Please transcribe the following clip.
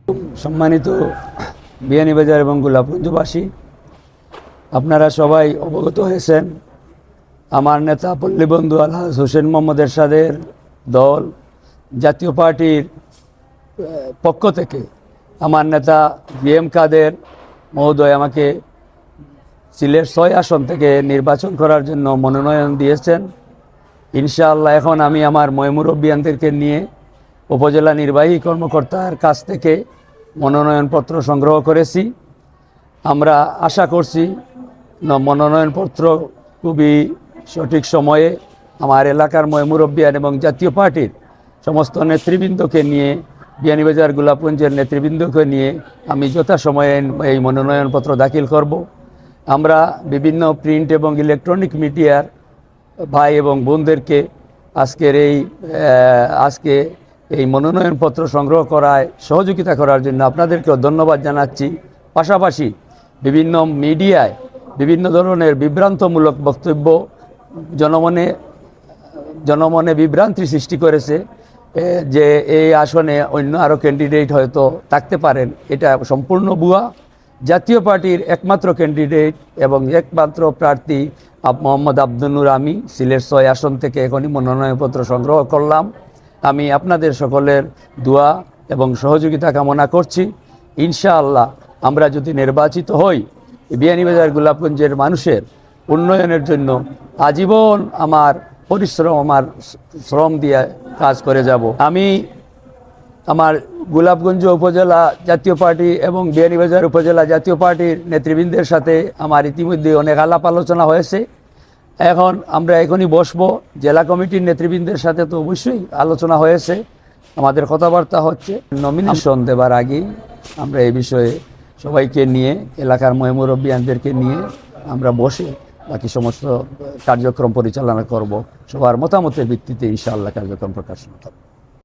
সম্মানিত বিয়ানীবাজার এবং গোলাপগঞ্জবাসী, আপনারা সবাই অবগত হয়েছেন আমার নেতা পল্লীবন্ধু আলহাজ হোসেন মোহাম্মদ এরশাদের দল জাতীয় পার্টির পক্ষ থেকে আমার নেতা বিএম কাদের মহোদয় আমাকে সিলেট ৬ আসন থেকে নির্বাচন করার জন্য মনোনয়ন দিয়েছেন। ইনশাআল্লাহ এখন আমি আমার মুরব্বিয়ানদেরকে নিয়ে উপজেলা নির্বাহী কর্মকর্তার কাছ থেকে মনোনয়নপত্র সংগ্রহ করেছি। আমরা আশা করছি মনোনয়নপত্র খুবই সঠিক সময়ে আমার এলাকার মুরব্বিয়ান এবং জাতীয় পার্টির সমস্ত নেতৃবৃন্দকে নিয়ে, বিয়ানীবাজার গোলাপগঞ্জের নেতৃবৃন্দকে নিয়ে আমি যথাসময়ে এই মনোনয়নপত্র দাখিল করব। আমরা বিভিন্ন প্রিন্ট এবং ইলেকট্রনিক মিডিয়ার ভাই এবং বোনদেরকে আজকে এই মনোনয়নপত্র সংগ্রহ করায় সহযোগিতা করার জন্য আপনাদেরকেও ধন্যবাদ জানাচ্ছি। পাশাপাশি বিভিন্ন মিডিয়ায় বিভিন্ন ধরনের বিভ্রান্তমূলক বক্তব্য জনমনে বিভ্রান্তি সৃষ্টি করেছে যে এই আসনে অন্য আরও ক্যান্ডিডেট হয়তো থাকতে পারেন। এটা সম্পূর্ণ ভুয়া। জাতীয় পার্টির একমাত্র ক্যান্ডিডেট এবং একমাত্র প্রার্থী মোহাম্মদ আব্দুল নূর। আমি সিলেট ৬ আসন থেকে এখনই মনোনয়নপত্র সংগ্রহ করলাম। আমি আপনাদের সকলের দোয়া এবং সহযোগিতা কামনা করছি। ইনশাআল্লাহ আমরা যদি নির্বাচিত হই, বিয়ানীবাজার গোলাপগঞ্জের মানুষের উন্নয়নের জন্য আজীবন আমার শ্রম দিয়ে কাজ করে যাব। আমি আমার গোলাপগঞ্জ উপজেলা জাতীয় পার্টি এবং বিয়ানীবাজার উপজেলা জাতীয় পার্টির নেতৃবৃন্দের সাথে আমার ইতিমধ্যে অনেক আলাপ আলোচনা হয়েছে। আমরা এখনই বসবো। জেলা কমিটির নেতৃবৃন্দের সাথে তো অবশ্যই আলোচনা হয়েছে, আমাদের কথাবার্তা হচ্ছে। নমিনেশন দেবার আগেই আমরা এই বিষয়ে সবাইকে নিয়ে, এলাকার মুরব্বিয়ানদেরকে নিয়ে আমরা বসে বাকি সমস্ত কার্যক্রম পরিচালনা করব। সবার মতামতের ভিত্তিতে ইনশাআল্লাহ কার্যক্রম প্রকাশ করব।